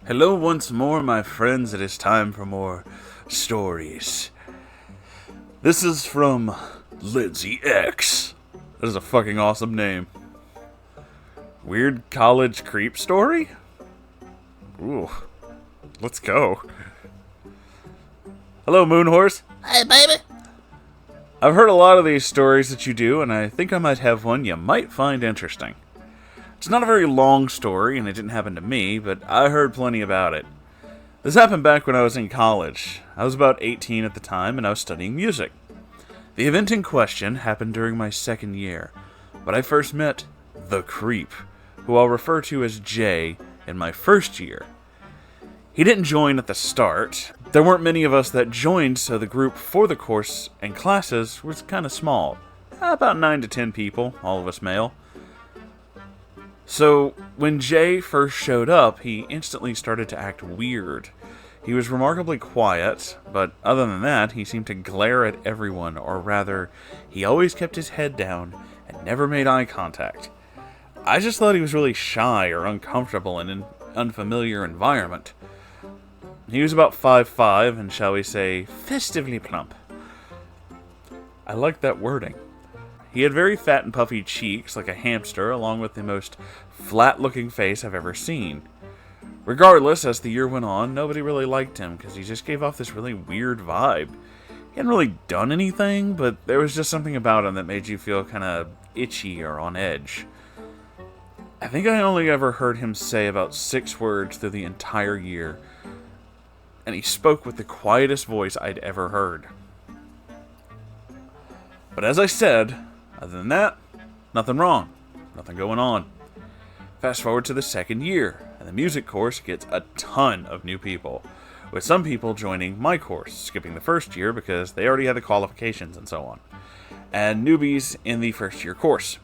Hello once more, my friends. It is time for more stories. This is from Lindsay X. That is a fucking awesome name. Weird college creep story? Ooh. Let's go. Hello, Moonhorse. Hey, baby. I've heard a lot of these stories that you do, and I think I might have one you might find interesting. It's not a very long story, and it didn't happen to me, but I heard plenty about it. This happened back when I was in college. I was about 18 at the time, and I was studying music. The event in question happened during my second year, but I first met the creep, who I'll refer to as Jay, in my first year. He didn't join at the start. There weren't many of us that joined, so the group for the course and classes was kind of small. About 9 to 10 people, all of us male. So, when Jay first showed up, he instantly started to act weird. He was remarkably quiet, but other than that, he seemed to glare at everyone, or rather, he always kept his head down and never made eye contact. I just thought he was really shy or uncomfortable in an unfamiliar environment. He was about 5'5", and shall we say, festively plump. I liked that wording. He had very fat and puffy cheeks, like a hamster, along with the most flat-looking face I've ever seen. Regardless, as the year went on, nobody really liked him, because he just gave off this really weird vibe. He hadn't really done anything, but there was just something about him that made you feel kind of itchy or on edge. I think I only ever heard him say about 6 words through the entire year, and he spoke with the quietest voice I'd ever heard. But as I said, other than that, nothing wrong. Nothing going on. Fast forward to the second year, and the music course gets a ton of new people, with some people joining my course, skipping the first year because they already had the qualifications and so on, and newbies in the first year course.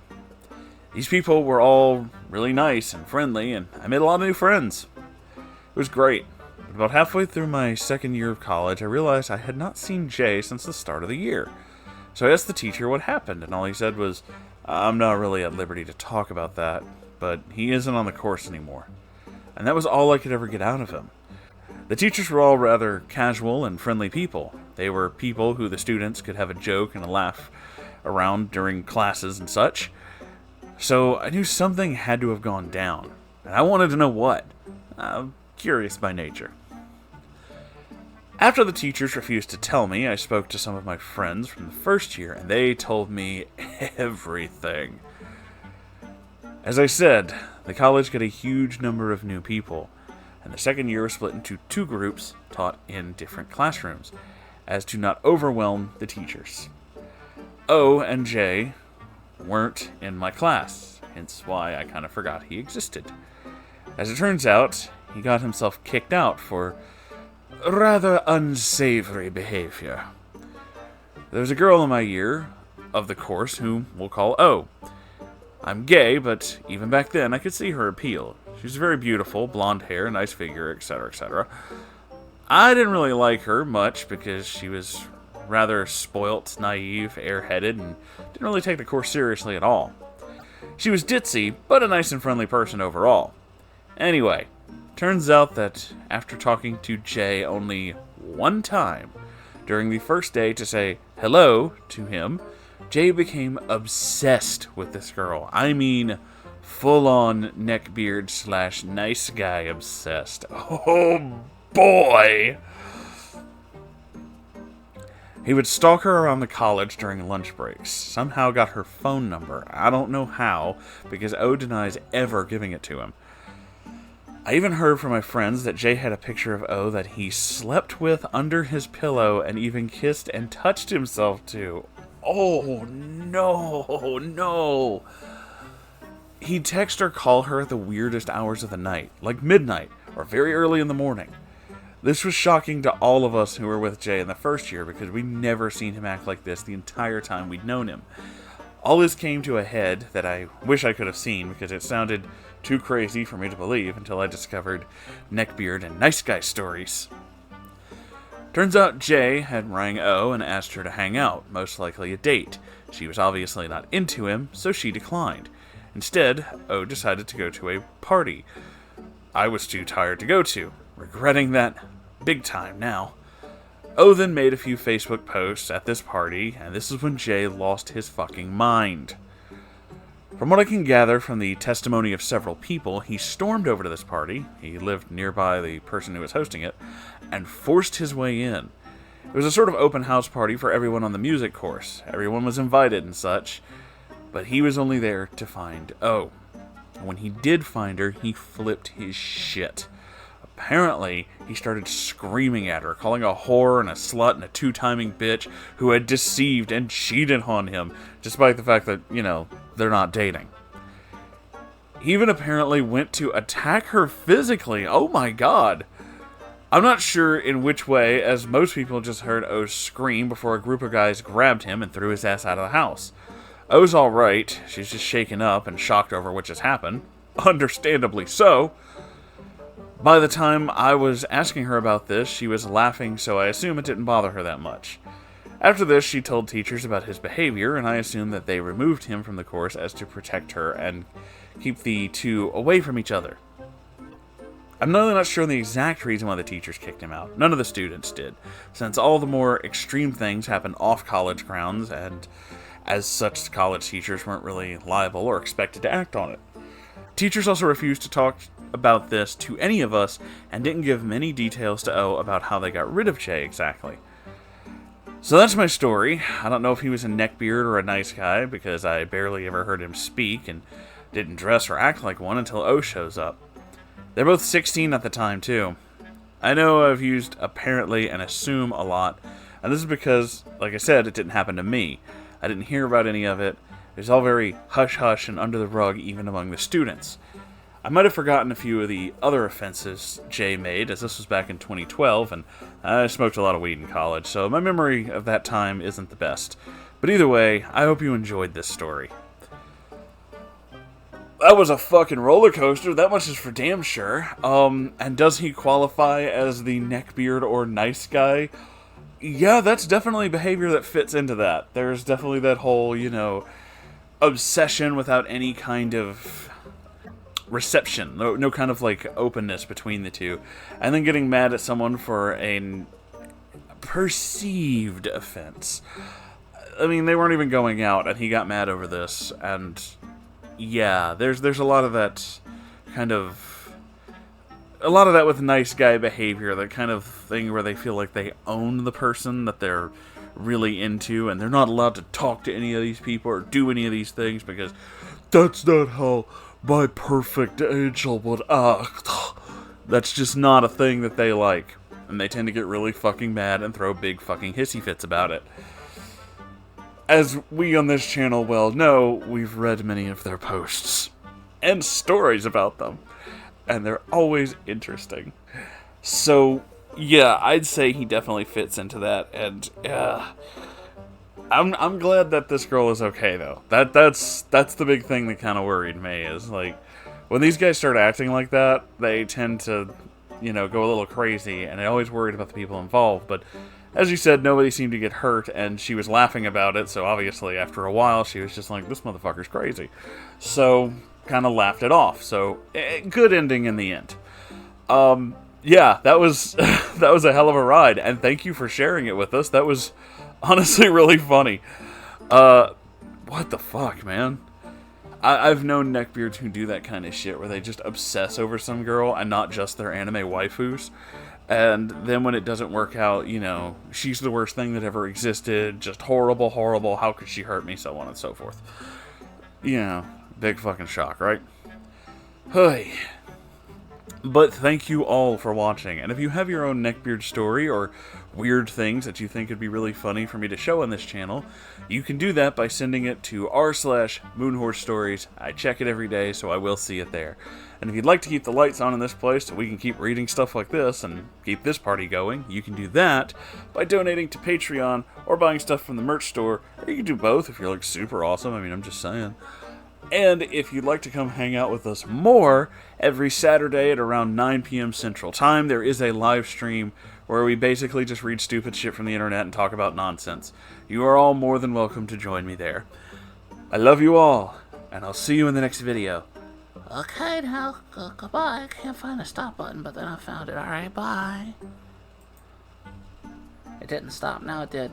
These people were all really nice and friendly, and I made a lot of new friends. It was great. But about halfway through my second year of college, I realized I had not seen Jay since the start of the year. So I asked the teacher what happened, and all he said was, "I'm not really at liberty to talk about that, but he isn't on the course anymore." And that was all I could ever get out of him. The teachers were all rather casual and friendly people. They were people who the students could have a joke and a laugh around during classes and such. So I knew something had to have gone down, and I wanted to know what. I'm curious by nature. After the teachers refused to tell me, I spoke to some of my friends from the first year, and they told me everything. As I said, the college got a huge number of new people, and the second year was split into 2 groups taught in different classrooms, as to not overwhelm the teachers. O and J weren't in my class, hence why I kind of forgot he existed. As it turns out, he got himself kicked out for rather unsavory behavior. There was a girl in my year of the course whom we'll call O. I'm gay, but even back then I could see her appeal. She was very beautiful, blonde hair, nice figure, etc., etc. I didn't really like her much because she was rather spoilt, naive, airheaded, and didn't really take the course seriously at all. She was ditzy, but a nice and friendly person overall. Anyway, turns out that after talking to Jay only one time during the first day to say hello to him, Jay became obsessed with this girl. I mean, full-on neckbeard / nice guy obsessed. Oh boy! He would stalk her around the college during lunch breaks. Somehow got her phone number. I don't know how, because O denies ever giving it to him. I even heard from my friends that Jay had a picture of O that he slept with under his pillow and even kissed and touched himself to. Oh, no, no. He'd text or call her at the weirdest hours of the night, like midnight or very early in the morning. This was shocking to all of us who were with Jay in the first year because we'd never seen him act like this the entire time we'd known him. All this came to a head that I wish I could have seen because it sounded too crazy for me to believe until I discovered neckbeard and nice guy stories. Turns out Jay had rang O and asked her to hang out, most likely a date. She was obviously not into him, so she declined. Instead, O decided to go to a party. I was too tired to go to, regretting that big time now. O then made a few Facebook posts at this party, and this is when Jay lost his fucking mind. From what I can gather from the testimony of several people, he stormed over to this party, he lived nearby the person who was hosting it, and forced his way in. It was a sort of open house party for everyone on the music course. Everyone was invited and such, but he was only there to find O. When he did find her, he flipped his shit. Apparently, he started screaming at her, calling her a whore and a slut and a two-timing bitch who had deceived and cheated on him, despite the fact that, they're not dating. He even apparently went to attack her physically. Oh my god. I'm not sure in which way, as most people just heard O scream before a group of guys grabbed him and threw his ass out of the house. O's alright, she's just shaken up and shocked over what just happened. Understandably so. By the time I was asking her about this, she was laughing, so I assume it didn't bother her that much. After this, she told teachers about his behavior, and I assume that they removed him from the course as to protect her and keep the two away from each other. I'm really not sure the exact reason why the teachers kicked him out. None of the students did, since all the more extreme things happened off college grounds, and as such, college teachers weren't really liable or expected to act on it. Teachers also refused to talk about this to any of us and didn't give many details to O about how they got rid of Jay exactly. So that's my story. I don't know if he was a neckbeard or a nice guy, because I barely ever heard him speak and didn't dress or act like one until O shows up. They're both 16 at the time, too. I know I've used apparently and assume a lot, and this is because, like I said, it didn't happen to me. I didn't hear about any of it. It was all very hush-hush and under the rug even among the students. I might have forgotten a few of the other offenses Jay made, as this was back in 2012, and I smoked a lot of weed in college, so my memory of that time isn't the best. But either way, I hope you enjoyed this story. That was a fucking roller coaster, that much is for damn sure. And does he qualify as the neckbeard or nice guy? Yeah, that's definitely behavior that fits into that. There's definitely that whole, obsession without any kind of reception, no kind of openness between the two, and then getting mad at someone for a perceived offense. I mean, they weren't even going out, and he got mad over this, and yeah, there's a lot of that with nice guy behavior, that kind of thing where they feel like they own the person that they're really into, and they're not allowed to talk to any of these people or do any of these things because that's not how my perfect angel would act. That's just not a thing that they like, and they tend to get really fucking mad and throw big fucking hissy fits about it. As we on this channel well know, we've read many of their posts and stories about them, and they're always interesting. So yeah, I'd say he definitely fits into that, and I'm glad that this girl is okay though. That's the big thing that kind of worried me, is when these guys start acting like that, they tend to go a little crazy, and I always worried about the people involved. But as you said, nobody seemed to get hurt, and she was laughing about it, so obviously after a while she was just like, this motherfucker's crazy. So kind of laughed it off. So good ending in the end. Yeah, that was that was a hell of a ride, and thank you for sharing it with us. That was honestly really funny. What the fuck, man? I've known neckbeards who do that kind of shit, where they just obsess over some girl and not just their anime waifus. And then when it doesn't work out, she's the worst thing that ever existed. Just horrible, horrible. How could she hurt me? So on and so forth. Big fucking shock, right? Hey. But thank you all for watching, and if you have your own neckbeard story or weird things that you think would be really funny for me to show on this channel, you can do that by sending it to r/Moonhorse Stories. I check it every day, so I will see it there. And if you'd like to keep the lights on in this place so we can keep reading stuff like this and keep this party going, you can do that by donating to Patreon or buying stuff from the merch store, or you can do both if you're super awesome. I mean, I'm just saying. And if you'd like to come hang out with us more, every Saturday at around 9 p.m. Central Time, there is a live stream where we basically just read stupid shit from the internet and talk about nonsense. You are all more than welcome to join me there. I love you all, and I'll see you in the next video. Okay, now, goodbye. I can't find the stop button, but then I found it. Alright, bye. It didn't stop, now it did.